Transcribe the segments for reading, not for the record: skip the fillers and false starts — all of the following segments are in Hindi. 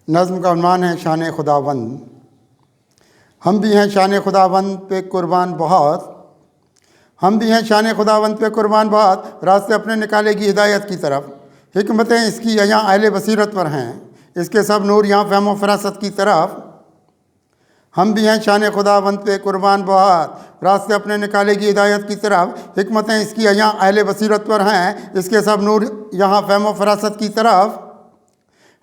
नज़्म का उन्वान है शान खुदावंद। हम भी हैं शान खुदावंद पे कुर्बान बहुत, हम भी हैं शान खुदावंद पे कुर्बान बहुत, रास्ते अपने निकालेगी हिदायत की तरफ। हिकमतें इसकी यहाँ अहले बसीरत पर हैं, इसके सब नूर यहाँ फ़हम फ़रासत की तरफ। हम भी हैं शान खुदावंद पे कुर्बान बहुत, रास्ते अपने निकालेगी हिदायत की तरफ। हिकमतें इसकी यहाँ अहले बसीरत पर हैं, इसके सब नूर यहाँ फ़हम फ़रासत की तरफ।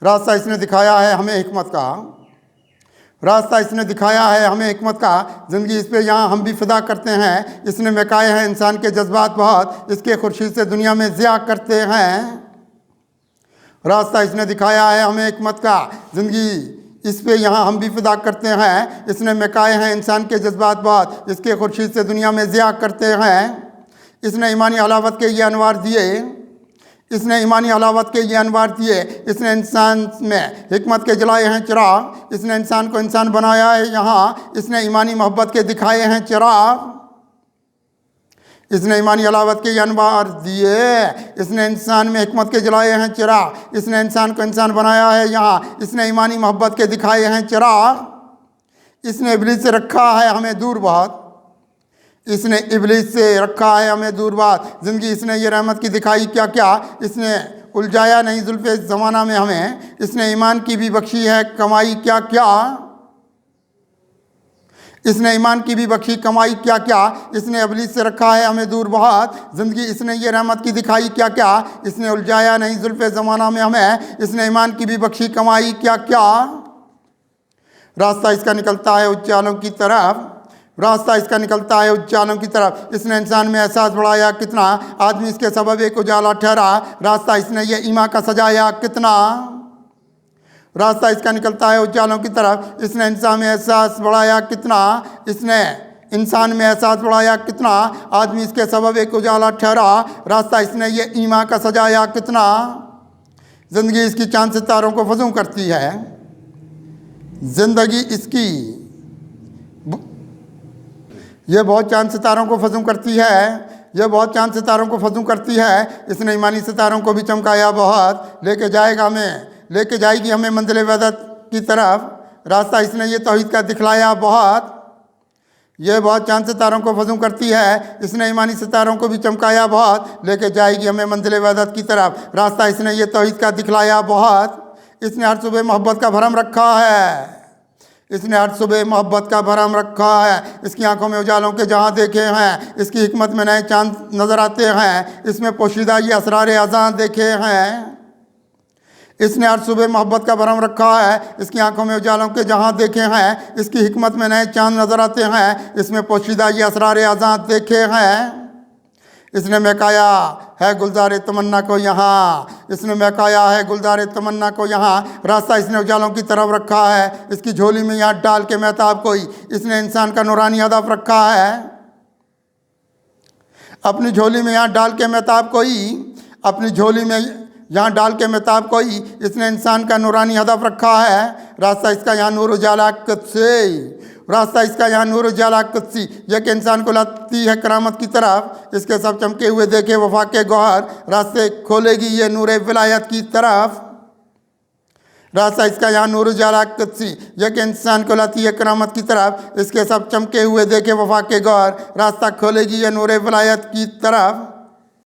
रास्ता इसने दिखाया है हमें हिकमत का, रास्ता इसने दिखाया है हमें हिकमत का, ज़िंदगी इस पे यहाँ हम भी फ़िदा करते हैं। इसने महकाए हैं इंसान के जज्बात बहुत, इसके खुर्शीद से दुनिया में ज़िया करते हैं। रास्ता इसने दिखाया है हमें हिकमत का, ज़िंदगी इस पे यहाँ हम भी फ़िदा करते हैं। इसने महकाए हैं इंसान के जज्बात बहुत, इसके खुर्शीद से दुनिया में ज़िया करते हैं। इसने ईमानी हलावत के ये अनवार दिए, इसने ईमानी हलावत के ये अनवार दिए। इसने इंसान में हिकमत के जलाए हैं चिराग, इसने इंसान को इंसान बनाया है यहाँ। इसने ईमानी मोहब्बत के दिखाए हैं चिराग, इसने ईमानी हलावत के ये अनवार दिए। इसने इंसान में हिकमत के जलाए हैं चिराग, इसने इंसान को इंसान बनाया है यहाँ। इसने ईमानी मोहब्बत के दिखाए हैं चिराग। इसने इब्लीस से रखा है हमें दूर बहुत, इसने इब्लीस से रखा है हमें दूर बात। ज़िंदगी इसने ये रहमत की दिखाई क्या क्या, इसने उलझाया नहीं जुल्फ़े ज़माना में हमें। इसने ईमान की भी बख्शी है कमाई क्या क्या, इसने ईमान की भी बख्शी कमाई क्या क्या। इसने इब्लीस से रखा है हमें दूर बहुत, ज़िंदगी इसने ये रहमत की दिखाई क्या क्या। इसने उलझाया नहीं जुल्फ़े ज़माना में हमें, इसने ईमान की भी बख्शी कमाई क्या क्या। रास्ता इसका निकलता है उच्चालों की तरफ, रास्ता इसका निकलता है उच्चालों की तरफ। इसने इंसान में एहसास बढ़ाया कितना, आदमी इसके सबब एक उजाला ठहरा। रास्ता इसने ये ईमा का सजाया कितना। रास्ता इसका निकलता है उच्चालों की तरफ, इसने इंसान में एहसास बढ़ाया कितना, इसने इंसान में एहसास बढ़ाया कितना, आदमी इसके सबब एक उजाला ठहरा। रास्ता इसने ये ईमा का सजाया कितना। ज़िंदगी इसकी चांद सितारों को फजूं करती है, ज़िंदगी इसकी ये बहुत चांद सितारों को फजूं करती है, ये बहुत चांद सितारों को फजूं करती है। इसने ईमानी सितारों को भी चमकाया बहुत, लेके जाएगी हमें मंजिल वहदत की तरफ। रास्ता इसने ये तौहीद का दिखलाया बहुत, ये बहुत चांद सितारों को फजूं करती है। इसने ईमानी सितारों को भी चमकाया बहुत, लेके जाएगी हमें मंजिल वहदत की तरफ। रास्ता इसने ये तौहीद का दिखलाया बहुत। इसने हर सुबह मोहब्बत का भरम रखा है, इसने हर सुबह मोहब्बत का भरम रखा है। इसकी आंखों में उजालों के जहाँ देखे हैं, इसकी हिकमत में नए चांद नज़र आते हैं। इसमें पोशीदा ये असरार अज़ां देखे हैं। इसने हर सुबह मोहब्बत का भरम रखा है, इसकी आंखों में उजालों के जहाँ देखे हैं। इसकी हिकमत में नए चांद नज़र आते हैं, इसमें पोशीदा ये असरार अज़ां देखे हैं। इसने महकाया है गुलजार तमन्ना को यहाँ, इसने महकाया है गुलजार तमन्ना को यहाँ। रास्ता इसने उजालों की तरफ रखा है, इसकी झोली में यहाँ डाल के महताब कोई। इसने इंसान का नूरानी हदफ रखा है, अपनी झोली में यहाँ डाल के महताब कोई, अपनी झोली में यहाँ डाल के महताब कोई। इसने इंसान का नूरानी हदफ रखा है। रास्ता इसका यहाँ नूर उजाला कुदसी, रास्ता इसका यहाँ नूर उजाला कुदसी, यह कि इंसान को लाती है करामत की तरफ। इसके सब चमके हुए देखे वफा के गौहर, रास्ते खोलेगी ये नूर विलायत की तरफ। रास्ता इसका यहाँ नूर उजाला कुदसी, यह कि इंसान को लाती है करामत की तरफ। इसके सब चमके हुए देखे वफा के गौहर, रास्ता खोलेगी ये नूर विलायत की तरफ।